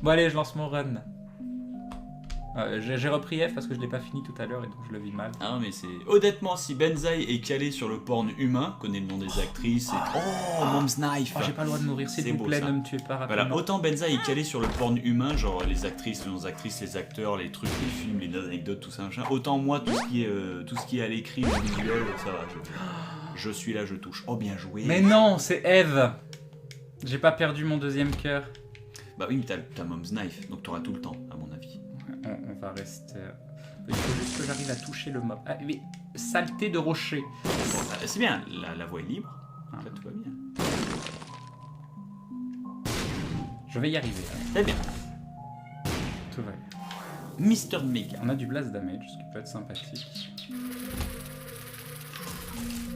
Bon allez, je lance mon run. J'ai repris F parce que je l'ai pas fini tout à l'heure et donc je le vis mal. Ah non mais c'est... Honnêtement, si Benzaï est calé sur le porn humain, connaît le nom des actrices et... Oh, Mom's Knife. Oh, j'ai pas le droit de mourir, s'il C'est vous beau, plaît, ça. ne me tuez pas rapidement. Voilà, autant Benzaï est calé sur le porn humain, genre les actrices, les non-actrices, les acteurs, les trucs, les films, les anecdotes, tout ça, machin. Autant moi, tout ce qui est à l'écrit, le visuel, ça va. Je suis là, je touche. Oh, bien joué. Mais non, c'est Eve. J'ai pas perdu mon deuxième cœur. Bah oui, mais t'as Mom's Knife, donc t'auras tout le temps, à mon avis. On va rester... Il faut juste que j'arrive à toucher le mob. Ah, mais saleté de rocher. Bon, bah, c'est bien, la voie est libre. Ah. Là, tout va bien. Je vais y arriver. Hein. Très bien. Tout va bien. Mister Mega. On a du blast damage, ce qui peut être sympathique.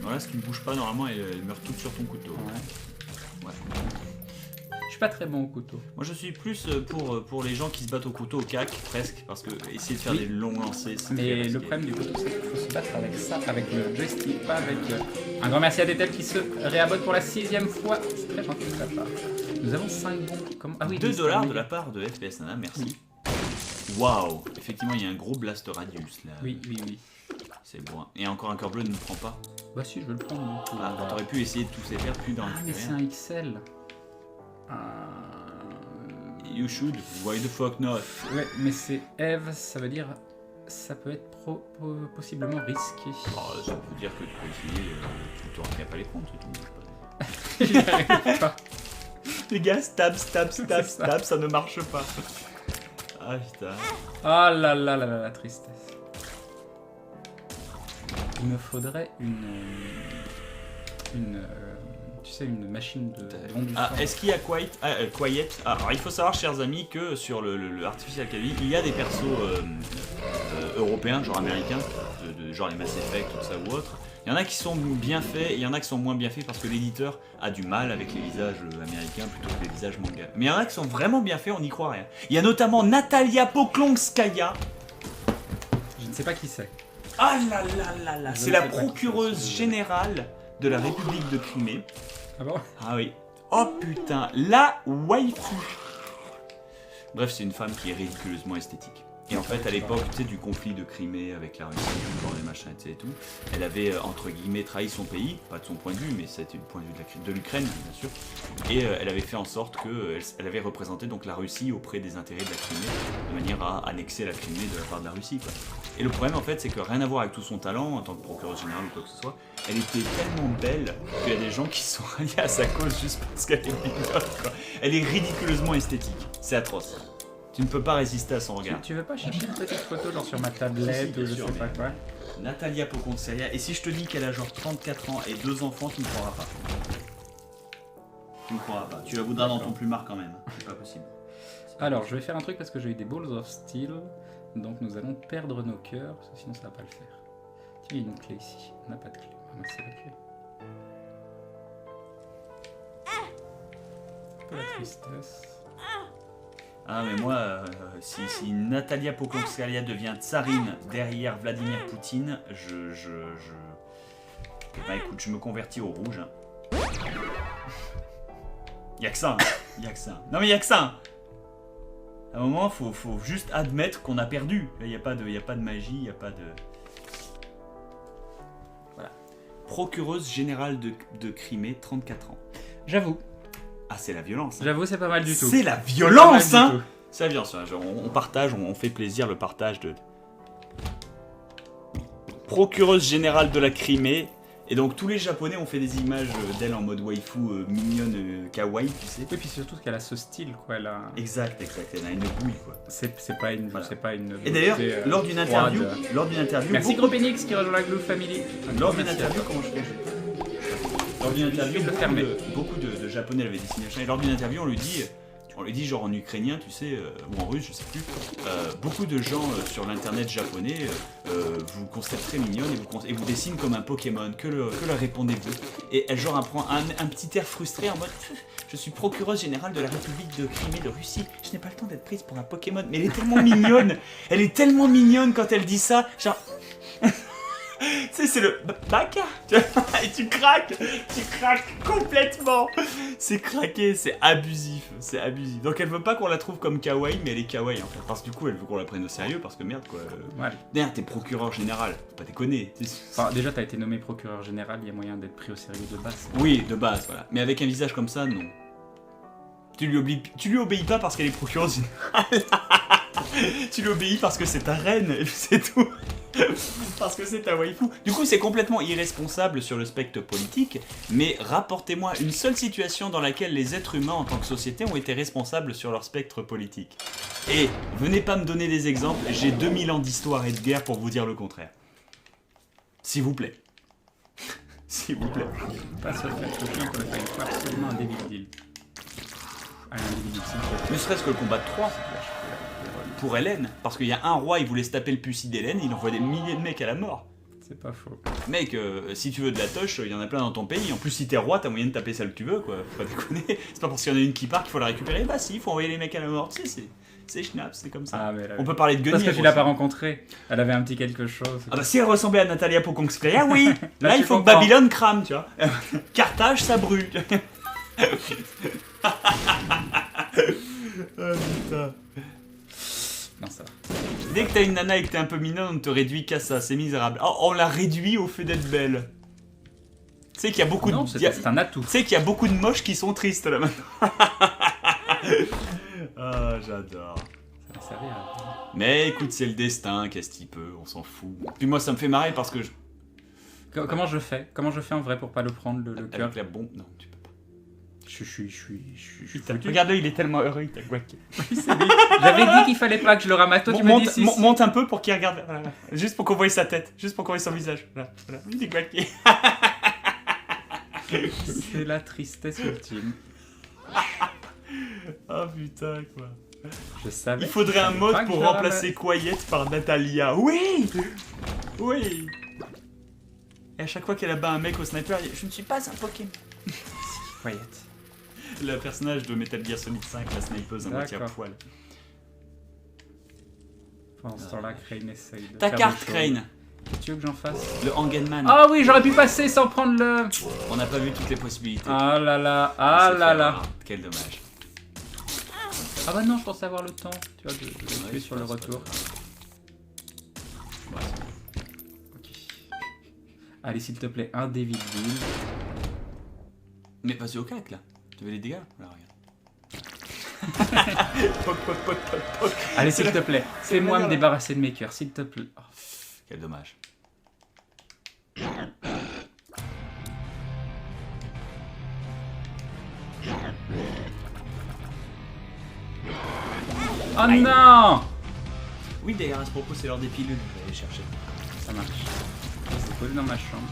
Voilà, ce qui ne bouge pas, normalement, elle meurt toute sur ton couteau. Ouais. Ouais. Je suis pas très bon au couteau. Moi, je suis plus pour les gens qui se battent au couteau, au cac, presque, parce que essayer de faire des longs lancers, c'est très Mais risqué. le problème du couteau, c'est qu'il faut se battre avec ça, avec le joystick, pas avec... Un grand merci à Détel qui se réabonne pour la 6ème fois. C'est très gentil de sa part. Nous avons 5 bons... Comme... Ah oui, 2 Mr. $ de Mega. la part de FPS Nana, merci. Waouh. Effectivement, il y a un gros blast radius, là. Oui, oui, oui. C'est bon. Et encore un cœur bleu ne le prend pas. Bah si, je vais le prendre. Du coup. Ah, t'aurais pu essayer de tous les faire, plus dans Ah, mais c'est un XL. You should, why the fuck not? Ouais, mais c'est Eve, ça veut dire... Ça peut être possiblement risqué. Oh, ça veut dire que tu peux essayer, tu t'auras qu'à pas les prendre, c'est tout. J'y arrive pas. Les gars, stab, ça. ça ne marche pas. Ah putain. Ah là là là là, la tristesse. Il me faudrait tu sais, une machine de don du Ah, sang. est-ce qu'il y a Quiet? Ah, alors il faut savoir, chers amis, que sur le Artificial Academy, il y a des persos européens, genre américains, genre les Mass Effect, tout ça ou autre. Il y en a qui sont bien faits, et il y en a qui sont moins bien faits parce que l'éditeur a du mal avec les visages américains plutôt que les visages manga. Mais il y en a qui sont vraiment bien faits, on n'y croit rien. Il y a notamment Natalia Poklonskaya. Je ne sais pas qui c'est. Ah là là là là, Je c'est ne la sais pas qui procureuse c'est. générale de la République de Crimée. Ah bon? Ah oui. Oh putain, la waifu. Bref, c'est une femme qui est ridiculeusement esthétique. Et en fait, à l'époque, tu sais, du conflit de Crimée avec la Russie, genre les machins, etc. et tout, elle avait, entre guillemets, trahi son pays, pas de son point de vue, mais c'était du point de vue de l'Ukraine, bien sûr. Et elle avait fait en sorte qu'elle avait représenté donc la Russie auprès des intérêts de la Crimée, de manière à annexer la Crimée de la part de la Russie, quoi. Et le problème, en fait, c'est que rien à voir avec tout son talent, en tant que procureuse générale ou quoi que ce soit, elle était tellement belle qu'il y a des gens qui sont ralliés à sa cause juste parce qu'elle est mignonne, quoi. Elle est ridiculeusement esthétique. C'est atroce. Tu ne peux pas résister à son regard. Tu veux pas chercher une petite photo genre sur ma tablette Si, ou bien je sûr, sais pas mais- quoi? Natalia Pokonseria, et si je te dis qu'elle a genre 34 ans et 2 enfants, tu ne croiras pas. Tu ne croiras pas. Tu la voudras dans ton plumard quand même. C'est pas possible. Alors, je vais faire un truc parce que j'ai eu des Balls of Steel. Donc nous allons perdre nos cœurs, parce que sinon ça va pas le faire. Tiens, il y a une clé ici. On n'a pas de clé. On va ramasser la clé. Un peu la tristesse. Ah mais moi, si Natalia Pokonseria devient tsarine derrière Vladimir Poutine, Bah écoute, je me convertis au rouge. Hein. Y'a que ça, hein. Y'a que ça. Non mais y'a que ça. Hein. À un moment, faut juste admettre qu'on a perdu. Il n'y a pas de magie, il n'y a pas de... Voilà. Procureuse générale de Crimée, 34 ans. J'avoue. Ah, c'est la violence. Hein. J'avoue, c'est pas mal du tout. C'est la Pas violence, mal du hein. tout. C'est la violence. Hein. Genre, on partage, on fait plaisir, le partage de... Procureuse générale de la Crimée. Et donc tous les Japonais ont fait des images d'elle en mode waifu mignonne, kawaii, tu sais. Oui, puis surtout qu'elle a ce style, quoi. Elle a... Exact, elle a une bouille, quoi. C'est pas une... Voilà. C'est pas une Et d'ailleurs, beauté, lors d'une interview, froide. Merci beaucoup- Gros Pénix qui rejoint la Glue Family. lors d'une Merci à interview, toi. comment je fais Lors d'une interview, Je vais le beaucoup fermer. beaucoup de Japonais l'avaient dessiné, machin, et lors d'une interview, on lui dit genre en ukrainien, tu sais, ou en russe, je sais plus, beaucoup de gens sur l'internet japonais vous constatent très mignonne et vous dessinent comme un Pokémon, que leur répondez-vous? Et elle genre prend un petit air frustré en mode je suis procureuse générale de la République de Crimée de Russie, je n'ai pas le temps d'être prise pour un Pokémon, mais elle est tellement mignonne, elle est tellement mignonne quand elle dit ça, genre... Tu sais, c'est le baka. Et tu craques complètement. C'est craqué, c'est abusif, Donc elle veut pas qu'on la trouve comme kawaii, mais elle est kawaii en fait. Parce que du coup, elle veut qu'on la prenne au sérieux, parce que merde quoi. Ouais. Merde, t'es procureur général, faut pas déconner. Enfin, déjà, t'as été nommé procureur général, il y a moyen d'être pris au sérieux de base. Oui, de base, voilà. Mais avec un visage comme ça, non. Tu lui obéis pas parce qu'elle est procureure générale. Tu lui obéis parce que c'est ta reine, et puis c'est tout. Parce que c'est ta waifu. Du coup, c'est complètement irresponsable sur le spectre politique, mais rapportez-moi une seule situation dans laquelle les êtres humains en tant que société ont été responsables sur leur spectre politique. Et venez pas me donner des exemples, j'ai 2000 ans d'histoire et de guerre pour vous dire le contraire. S'il vous plaît. S'il vous plaît. Pas se faire choquer, on peut faire absolument un Devil Deal. Un Devil Deal, Ne serait-ce que le combat de 3. Pour Hélène, parce qu'il y a un roi, il voulait se taper le pussy d'Hélène, il envoie des milliers de mecs à la mort. C'est pas faux. Mec, si tu veux de la toche, il y en a plein dans ton pays. En plus, si t'es roi, t'as moyen de taper celle que tu veux, quoi. Faut pas déconner. C'est pas parce qu'il y en a une qui part qu'il faut la récupérer. Bah si, il faut envoyer les mecs à la mort. Tu sais, c'est schnapp, c'est comme ça. Ah, mais là, on peut parler de Guenièvre. parce que tu l'as pas rencontrée. Elle avait un petit quelque chose. Ah bah si elle ressemblait à Natalia Pokonskaya, oui. Là, il faut comprends. que Babylone crame, tu vois. Carthage, ça brûle. Oh putain. Non, ça va. Dès que t'as une nana et que t'es un peu mignonne, on te réduit qu'à ça, c'est misérable. Oh, on l'a réduit au fait d'être belle. Tu sais qu'il y a beaucoup non, de... c'est un atout. Tu sais qu'il y a beaucoup de moches qui sont tristes là maintenant. Ah, j'adore. Ça va servir à... Mais écoute, c'est le destin, qu'est-ce qu'il peut, on s'en fout. Puis moi, ça me fait marrer parce que je... Comment je fais en vrai pour pas le prendre, le cœur? Avec la bombe, non, tu peux pas. Je suis foutu. Regarde-le, il est tellement heureux, il t'a guaqué. J'avais dit qu'il fallait pas que je le ramasse. Toi, tu me dis si. Monte un peu pour qu'il regarde, voilà. Juste pour qu'on voie sa tête, juste pour qu'on voie son visage. Voilà. Il est guaqué. C'est la tristesse ultime. Oh putain, quoi. Je savais. Il faudrait un mode pas que pour je le remplacer Quiet par Natalia. Oui. Oui. Et à chaque fois qu'elle abat un mec au sniper, je ne suis pas un Pokémon. Quiet. Le personnage de Metal Gear Solid 5, la snipeuse à moitié à D'accord. poil. Pendant ce temps-là, Crane essaye de. Ta faire carte, des choses. Crane. Qu'est-ce que tu veux que j'en fasse? Le Hangenman. Ah oui, j'aurais pu passer sans prendre le. On n'a pas vu toutes les possibilités. Ah là là, On ah s'est là fait là. avoir. Quel dommage. Ah bah non, je pensais avoir le temps, tu vois, de le tuer Ouais, sur le retour. Ouais. Ok. Allez, s'il te plaît, un David Deal. Mais vas-y au cac là. Tu veux les dégâts? Là, regarde. Poc, poc, poc, poc, poc. Allez, s'il te plaît, fais-moi me débarrasser de mes cœurs, s'il te plaît. Oh. Quel dommage. Oh non! Oui, d'ailleurs, à ce propos, c'est l'heure des pilules. Je vais aller chercher. Ça marche. C'est posé dans ma chambre.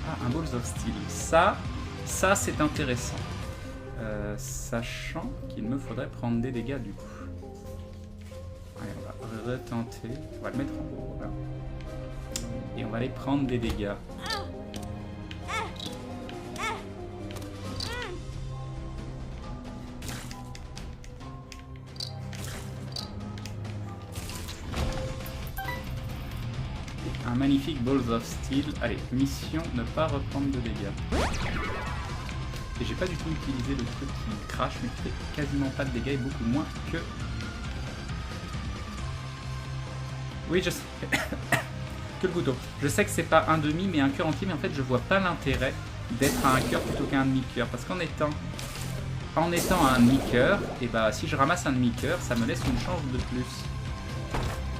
Ah, un Balls of Steel. Ça c'est intéressant. Sachant qu'il me faudrait prendre des dégâts du coup. Allez, on va retenter. On va le mettre en haut. Voilà. Et on va aller prendre des dégâts. Un magnifique Balls of Steel. Allez, mission, ne pas reprendre de dégâts. Et j'ai pas du tout utilisé le truc qui crache, mais qui fait quasiment pas de dégâts et beaucoup moins que... Oui, je sais... que le couteau. Je sais que c'est pas un demi, mais un cœur entier, mais en fait, je vois pas l'intérêt d'être à un cœur plutôt qu'à un demi-cœur. Parce qu'en étant à un demi-cœur, et bah si je ramasse un demi-cœur, ça me laisse une chance de plus.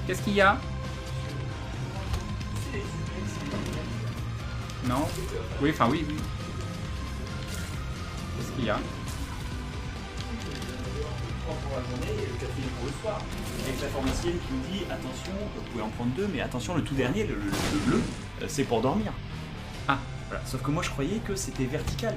Qu'est-ce qu'il y a? Non? Oui, enfin oui. Qu'est-ce qu'il y a? Pour la journée et le quatrième pour le soir. Avec la pharmacienne qui me dit attention, vous pouvez en prendre deux, mais attention, le tout dernier, le bleu, c'est pour dormir. Ah, voilà. Sauf que moi je croyais que c'était vertical.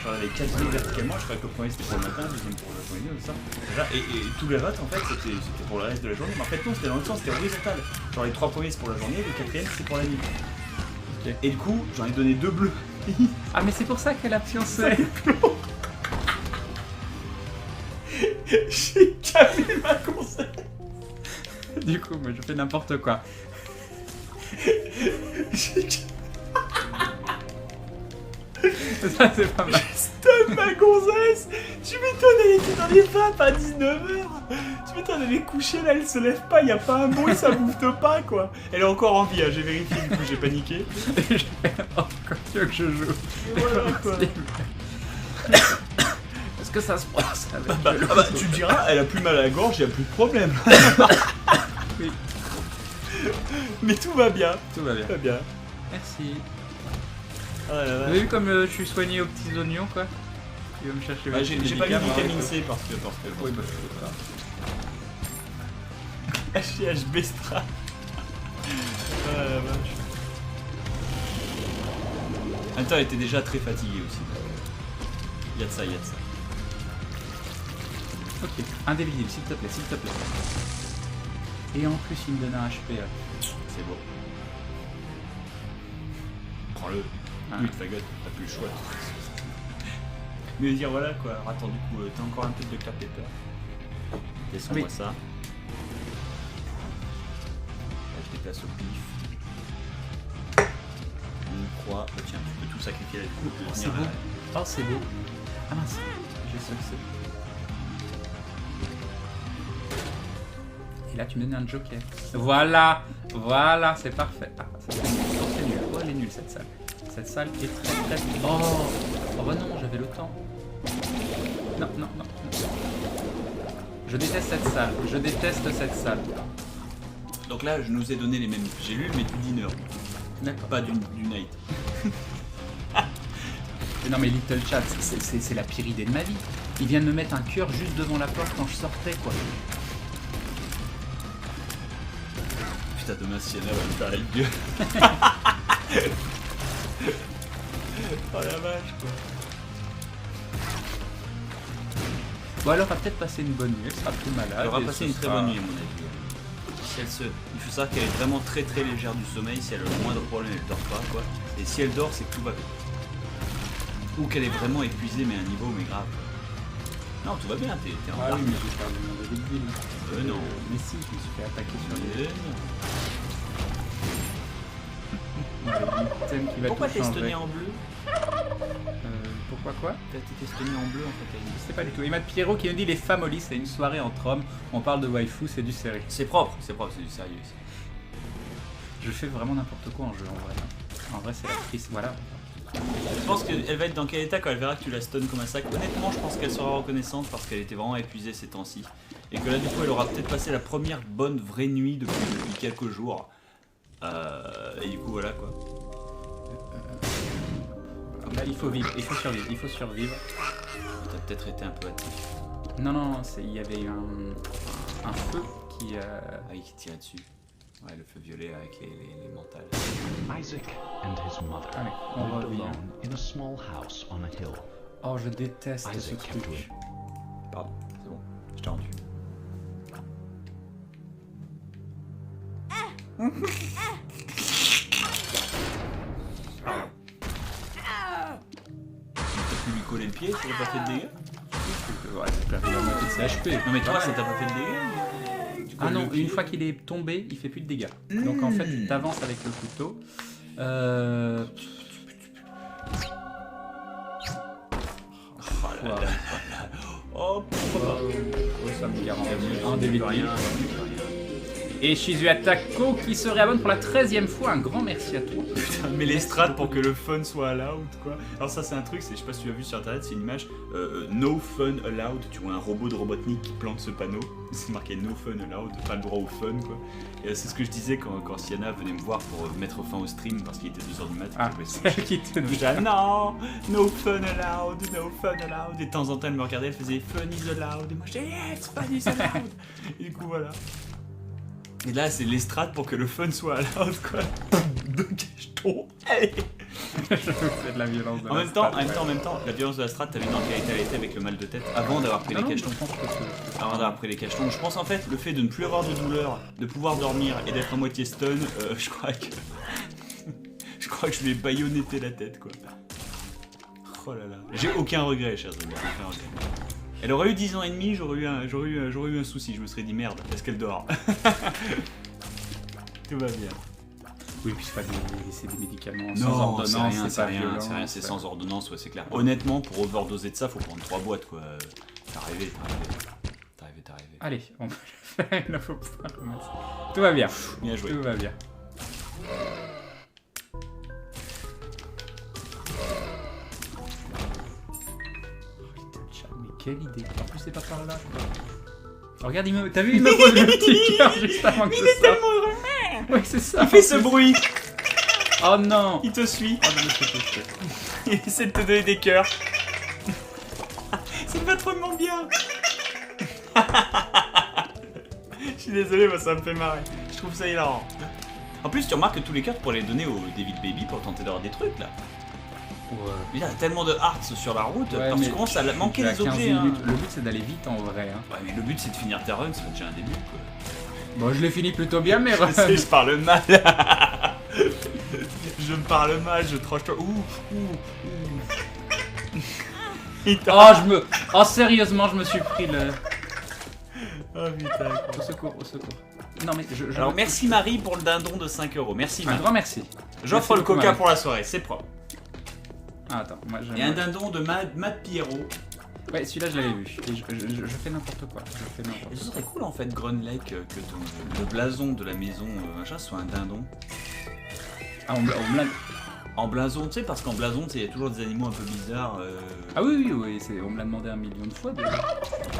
J'en avais 4 bleus verticalement, je croyais que le premier c'était pour le matin, le deuxième pour l'après-midi, tout ça. Déjà, et tous les votes en fait c'était pour le reste de la journée, mais en fait non, c'était dans le sens, c'était horizontal. Genre les 3 premiers c'est pour la journée, le quatrième c'est pour la nuit. Okay. Et du coup, j'en ai donné 2 bleus. Ah mais c'est pour ça qu'elle a pioncé. J'ai capé ma conseil. Du coup, moi, je fais n'importe quoi. Ça, c'est pas mal. Stun ma gonzesse. Tu m'étonnes, elle était dans les vapes à 19h. Tu m'étonnes, elle est couchée là, elle se lève pas, y a pas un bruit, ça bouffe pas quoi. Elle est encore en vie, hein, j'ai vérifié, du coup j'ai paniqué. Oh, quand tu veux que je joue. Voilà, quoi. Est-ce que ça se passe avec Tu me diras, elle a plus mal à la gorge, y a plus de problème. Oui, Mais tout va bien. tout va bien. Tout va bien. Merci. Ah, la Vous vache. avez vu comme je suis soigné aux petits oignons, quoi? Il va me chercher Ah, j'ai pas mis médicaments, vitamine et C parce que. tout. Oui, bah, je sais pas. HIH Bestra. Ah la vache. En même temps, elle était déjà très fatiguée aussi. Y'a de ça, y'a de ça. Ok, indévisible, s'il te plaît, s'il te plaît. Et en plus, il me donne un HP. C'est beau. Prends-le. Ah. Oui, ta gueule, t'as plus le choix. Mais dire voilà quoi, alors attends du coup, t'as encore un peu de clap pepper. Descends-moi Oui. ça. Là, je déplace au pif. Une croix. Oh, tiens, tu peux tout sacrifier là-dessus pour C'est venir beau. à- Oh, c'est beau. Ah mince, j'ai succès. Et là, tu me donnes un joker. Voilà, voilà, c'est parfait. Ah, ça c'est nul. Oh, c'est nul. Oh, elle est nulle cette salle. Cette salle est très très. Oh, oh bah non, j'avais le temps. Non, non, non. Je déteste cette salle. Je déteste cette salle. Donc là, je nous ai donné les mêmes gélules, mais du dinner, D'accord. pas du night. Mais non, mais Little Chat, c'est la pire idée de ma vie. Il vient de me mettre un cœur juste devant la porte quand je sortais, quoi. Putain, demain, Sienna va me faire la gueule. Oh la vache, quoi. Bon, alors, on va peut-être passer une bonne nuit. Elle sera plus malade. Elle aura et passé ce une très sera- bonne nuit, à mon avis. Si elle se... Il faut savoir qu'elle est vraiment très très légère du sommeil. Si elle a le moindre problème, elle dort pas, quoi. Et si elle dort, c'est que tout va bien. Ou qu'elle est vraiment épuisée, mais à un niveau, mais grave. Non, tout va bien, t'es en Ah dark. oui, mais j'ai perdu mon ville. Non. Mais si, je me suis fait attaquer sur les thème qui va Pourquoi tout t'es changer. stonné en bleu? Pourquoi quoi? T'as été stonné en bleu en fait. Je sais pas du tout. Et Matt Pierrot qui nous dit les femmes au lit, c'est une soirée entre hommes. On parle de waifu, c'est du sérieux. C'est propre, c'est du sérieux ici. Je fais vraiment n'importe quoi en jeu en vrai. En vrai, c'est la triste. Voilà. Je pense qu'elle va être dans quel état quand elle verra que tu la stun comme un sac. Honnêtement, je pense qu'elle sera reconnaissante parce qu'elle était vraiment épuisée ces temps-ci. Et que là, du coup, elle aura peut-être passé la première bonne vraie nuit depuis quelques jours. Et du coup, voilà quoi. Là, il faut vivre, il faut survivre, il faut survivre. T'as peut-être été un peu hâtif. Non, non, il y avait eu un feu qui. Ah oui, qui tirait dessus. Ouais, le feu violet avec les mentales. Isaac and his mother Allez, on lived revient. alone in a small house on a hill. Oh, je déteste ce Isaac had to truc. Pardon, c'est bon, je t'ai rendu. T'as pu lui coller le pied, ça t'a pas fait de dégâts? Ouais, c'est perdu la moitié de ses HP. Non mais toi, Ouais. ça t'a pas fait de dégâts? Tu Ah colles non, le pied. une fois qu'il est tombé, il fait plus de dégâts. Donc en fait, tu t'avances avec le couteau. Euh... Oh là là. Oh, ça me garantit un des rien, victimes. Et Shizu Atako qui se réabonne pour la 13e fois. Un grand merci à toi. Putain, mais les strats pour que le fun soit allowed quoi. Alors ça c'est un truc, je sais pas si tu as vu sur internet, c'est une image no fun allowed, tu vois un robot de Robotnik qui plante ce panneau, c'est marqué no fun allowed, pas le droit au fun quoi. Et c'est ce que je disais quand Sienna venait me voir pour mettre fin au stream parce qu'il était 2h du mat. Ah, c'est elle qui te dit. Déjà non, no fun allowed, no fun allowed. Et de temps en temps elle me regardait, elle faisait fun is allowed. Et moi j'ai yes, fun is allowed. Et du coup voilà. Et là c'est l'estrade pour que le fun soit allowed quoi. De cacheton. Allez. Je fais de la violence. En même temps, la violence de la strat, t'avais dans quelle état elle était avec le mal de tête avant d'avoir pris les cachetons. Avant d'avoir pris les cachetons. Je pense en fait, le fait de ne plus avoir de douleur, de pouvoir dormir et d'être à moitié stun, je crois que. Je crois que je lui ai baïonnetté la tête quoi. Oh là là. J'ai aucun regret, chers amis. Aucun regret. Elle aurait eu 10 ans et demi, j'aurais eu un souci. Je me serais dit merde, est-ce qu'elle dort? Tout va bien. Oui, puis c'est des médicaments Non, sans ordonnance, c'est rien, violent, c'est rien, c'est sans ordonnance, ouais, c'est clair. Honnêtement, pour overdoser de ça, faut prendre 3 boîtes, quoi. T'as rêvé. Allez, on va le faire, il faut pouvoir commencer. Tout va bien. Bien joué. Tout va bien. Mais quelle idée. En plus, c'est pas par là. Oh, regarde, t'as vu, il me pose le petit cœur juste avant que ça sorte. Oui, c'est ça. Il fait ce bruit. Oh non. Il te suit. Oh non, mais c'est Il essaie de te donner des cœurs. Ça me va trop bien. Je suis désolé, moi ça me fait marrer. Je trouve ça hilarant. En plus, tu remarques que tous les cœurs, tu pourrais les donner au David Baby pour tenter d'avoir des trucs là. Ouais. Il y a tellement de hearts sur la route, Ouais, parce que mais tu commences à manquer à les 15 objets. Hein. minutes. Le but c'est d'aller vite en vrai. Hein. Ouais, mais le but c'est de finir ta run, c'est déjà un début quoi. Bon, je l'ai fini plutôt bien, mais. Je sais, je parle mal. Je me parle mal, je tranche toi. Oh, sérieusement, je me suis pris le. Oh putain. Au secours, au secours. Non, mais je. Alors merci Marie pour le dindon de 5 €. Merci Un Marie. grand merci. J'offre Merci le beaucoup, coca Marie. pour la soirée, c'est propre. Ah, attends, moi j'aime. Et un dindon de Matt Pierrot. Ouais, celui-là je l'avais vu. Et je fais n'importe quoi. Et ce serait cool en fait, Grun Lake, que le blason de la maison machin soit un dindon. Ah, on me l'a. En blason, tu sais, parce qu'en blason, il y a toujours des animaux un peu bizarres. Ah oui, on me l'a demandé 1 million de fois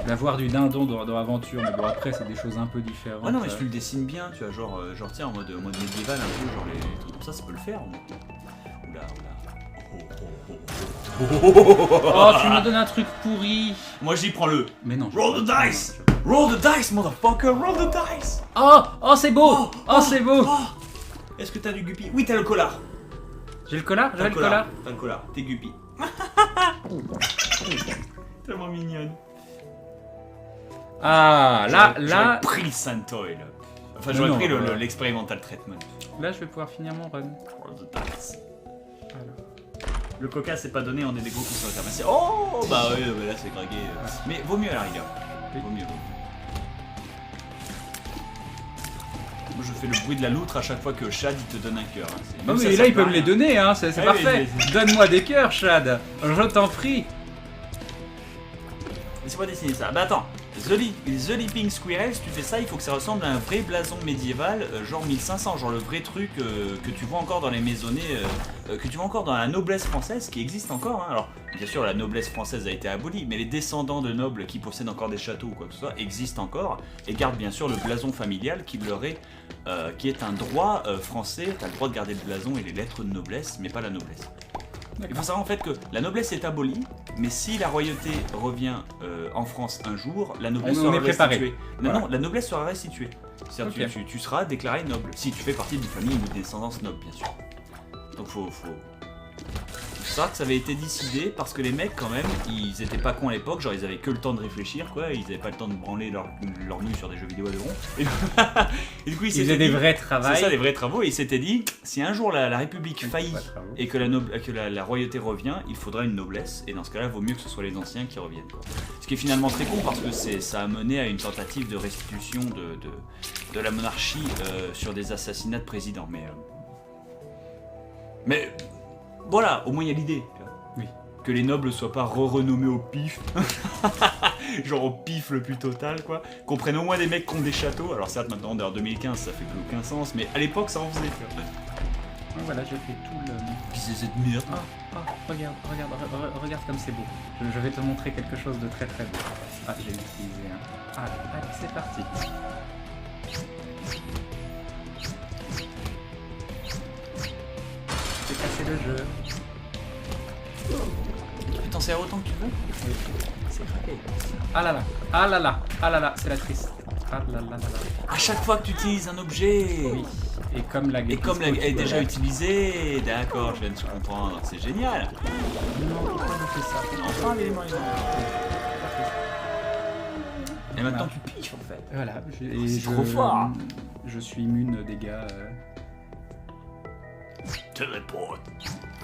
d'avoir du dindon dans Aventure, mais bon après c'est des choses un peu différentes. Ah non, mais tu le dessines bien, tu vois, genre tiens, en mode médiéval un peu, genre les trucs comme ça peut le faire. Oula. Oh, tu me donnes un truc pourri. Moi j'y prends le. Mais non. Roll the dice! Roll the dice, motherfucker! Roll the dice! Oh, c'est beau. Oh, c'est beau. Est-ce que t'as du guppy? Oui, t'as le collard. J'ai le collard. T'as le collard. T'es guppy. Tellement mignonne. Ah, là. J'aurais pris le Santoy là. Enfin, j'aurais pris l'experimental treatment. Là, je vais pouvoir finir mon run. Roll the dice. Alors. Le coca c'est pas donné, on est des gros qui sont ramassés. Oh bah ouais, là c'est craqué. Mais vaut mieux à la rigueur. Vaut mieux. Moi je fais le bruit de la loutre à chaque fois que Chad il te donne un cœur. Hein. Oh mais là il peut me les donner, hein. C'est Ah, parfait. Donne-moi des cœurs, Chad. Je t'en prie. Laisse-moi dessiner ça. Bah attends, The Leaping Squirrel, si tu fais ça, il faut que ça ressemble à un vrai blason médiéval, genre 1500, genre le vrai truc que tu vois encore dans les maisonnées, que tu vois encore dans la noblesse française, qui existe encore. Hein. Alors, bien sûr, la noblesse française a été abolie, mais les descendants de nobles qui possèdent encore des châteaux ou quoi que ce soit existent encore, et gardent bien sûr le blason familial qui leur est, qui est un droit français. Tu as le droit de garder le blason et les lettres de noblesse, mais pas la noblesse. Il faut savoir en fait que la noblesse est abolie, mais si la royauté revient en France un jour, la noblesse sera restituée. Non, la noblesse sera restituée. C'est-à-dire que tu seras déclaré noble, si tu fais partie d'une famille ou de descendance noble, bien sûr. Donc faut savoir que ça avait été décidé parce que les mecs quand même, ils étaient pas cons à l'époque, genre ils avaient que le temps de réfléchir quoi, ils avaient pas le temps de branler leur nuit sur des jeux vidéo à deux ronds. Et du coup ils faisaient des vrais travaux. C'est ça, des vrais travaux, et ils s'étaient dit, si un jour la République faillit et que la royauté revient, il faudra une noblesse, et dans ce cas-là, il vaut mieux que ce soit les anciens qui reviennent. Quoi. Ce qui est finalement très con parce que ça a mené à une tentative de restitution de la monarchie sur des assassinats de présidents. Mais voilà, au moins il y a l'idée. Oui. Que les nobles soient pas renommés au pif. Genre au pif le plus total quoi. Qu'on prenne au moins des mecs qui ont des châteaux. Alors certes maintenant en 2015 ça fait plus aucun sens, mais à l'époque ça en faisait. Donc voilà, je fais tout le... Puis c'est cette merde. Regarde comme c'est beau. Je vais te montrer quelque chose de très très beau. Ah, j'ai utilisé un... Allez, c'est parti. J'ai cassé le jeu. Tu peux t'en servir autant que tu veux. Oui. C'est craqué. Ah là là, c'est la triste. Ah là là. À chaque fois que tu utilises un objet. Oui. Et comme la est déjà utilisée, d'accord, je viens de se comprendre, c'est génial. Non, pourquoi je fais ça? Enfin l'élément Et maintenant tu piches en fait. Voilà, c'est trop fort. Je suis immune aux dégâts. Téléporte.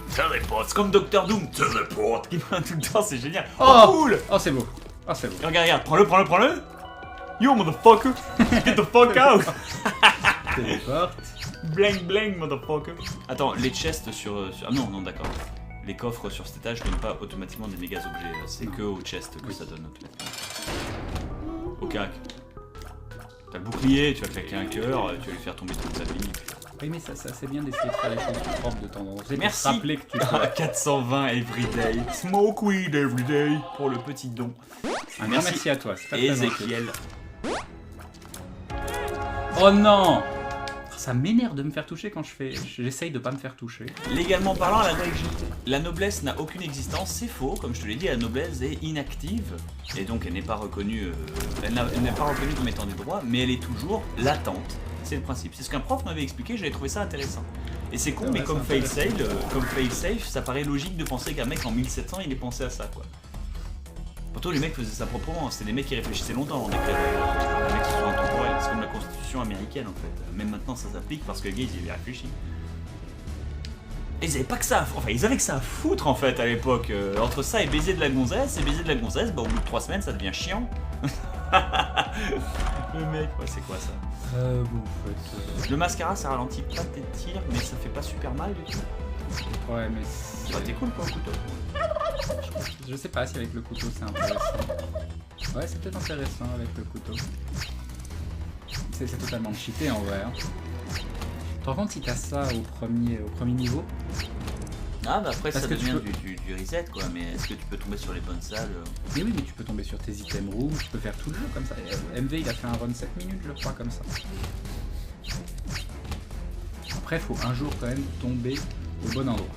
C'est comme Docteur Doom. Téléporte. Qui prend tout le temps, c'est génial. Oh, cool. Oh, c'est beau. Ah, c'est bon. Regarde, prends-le. Yo, motherfucker. Get the fuck out. Téléporte. Blang, motherfucker. Attends, les chests sur... Ah non, d'accord. Les coffres sur cet étage donnent pas automatiquement des méga objets. C'est que au chest que ça donne automatiquement. Ok. T'as le bouclier, tu vas claquer un cœur, tu vas lui faire tomber toute sa vie. Oui, mais ça c'est bien d'essayer de faire les choses plus propres de temps en temps. C'est pour Merci. se rappeler que tu peux... 420 everyday. Smoke weed everyday. Pour le petit don. Un grand merci à toi, c'est pas très gentil. Ezekiel. Oh non! Ça m'énerve de me faire toucher quand j'essaye de pas me faire toucher. Légalement parlant, la noblesse n'a aucune existence, c'est faux. Comme je te l'ai dit, la noblesse est inactive. Et donc elle n'est pas reconnue, elle n'est pas reconnue comme étant des droits, mais elle est toujours latente. C'est le principe. C'est ce qu'un prof m'avait expliqué, j'avais trouvé ça intéressant. Et c'est con, mais comme fail-safe, ça paraît logique de penser qu'un mec en 1700, il ait pensé à ça, quoi. Pourtant, les mecs faisaient ça proprement, c'était des mecs qui réfléchissaient longtemps avant d'écrire les mecs qui sont intemporels. C'est comme la constitution américaine, en fait. Même maintenant, ça s'applique parce que les gars, ils y avaient réfléchi. Et ils avaient pas que ça ils avaient que ça à foutre, en fait, à l'époque. Entre ça et baiser de la gonzesse, bah au bout de 3 semaines, ça devient chiant. Le mec, ouais, c'est quoi ça? Bon, en fait... Le mascara, ça ralentit pas tes tirs, mais ça fait pas super mal du tout. Ouais, mais... Bah, t'es cool, quoi, le couteau. Je sais pas si avec le couteau c'est intéressant. Ouais, c'est peut-être intéressant avec le couteau. C'est totalement cheaté en vrai. Hein. Tu te rends compte si t'as ça au premier niveau? Ah bah après Parce ça que devient du reset quoi, mais est-ce que tu peux tomber sur les bonnes salles? Mais oui, mais tu peux tomber sur tes items room, tu peux faire tout le jeu comme ça. Et MV il a fait un run 7 minutes je crois comme ça. Après faut un jour quand même tomber au bon endroit.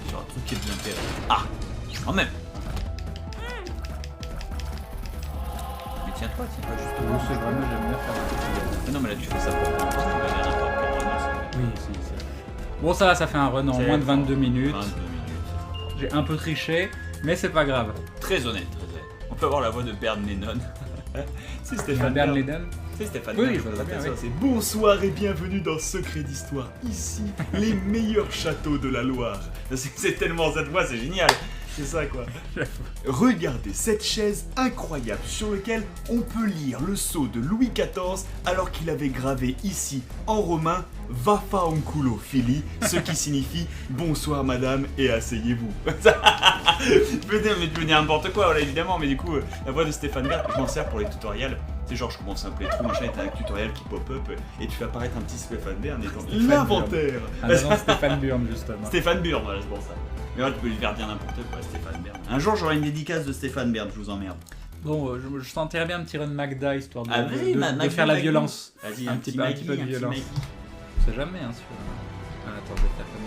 Sur un truc qui est de l'intérêt. Ah! Quand même! Mais tiens-toi justement. C'est vraiment j'aime bien faire un petit... Mais non mais là tu fais ça pour Oui, si, c'est... Bon ça va, ça fait un run en moins de 22 minutes. 22 minutes. J'ai un peu triché, mais c'est pas grave. Très honnête. On peut avoir la voix de Bernd Lennon. C'est Stéphane Bernd Lennon. C'est Stéphane Oui, Bernd. je vois bien, oui. C'est bonsoir et bienvenue dans Secret d'Histoire. Ici, les meilleurs châteaux de la Loire. C'est tellement cette voix, c'est génial. C'est ça quoi. Regardez cette chaise incroyable sur laquelle on peut lire le sceau de Louis XIV alors qu'il avait gravé ici en romain Vaffa Onculo Fili, ce qui signifie bonsoir madame et asseyez-vous. Je peux dire n'importe quoi, voilà, évidemment, mais du coup, la voix de Stéphane Bern, je m'en sers pour les tutoriels. C'est genre, je commence un playthrough, machin, et t'as un tutoriel qui pop-up, et tu fais apparaître un petit Stéphane Bern étant l'inventaire. Ah non, Stéphane Burn justement. Stéphane Bern, voilà, c'est pour ça. Mais ouais, tu peux lui faire dire n'importe quoi, Stéphane Bern. Un jour, j'aurai une dédicace de Stéphane Bern, je vous emmerde. Bon, je sentirais bien un petit run Magda histoire de, Ah oui, de faire la violence. Vas-y, un petit peu de violence. Maggie. On sait jamais, hein, sur... Ah, attends, je vais faire comme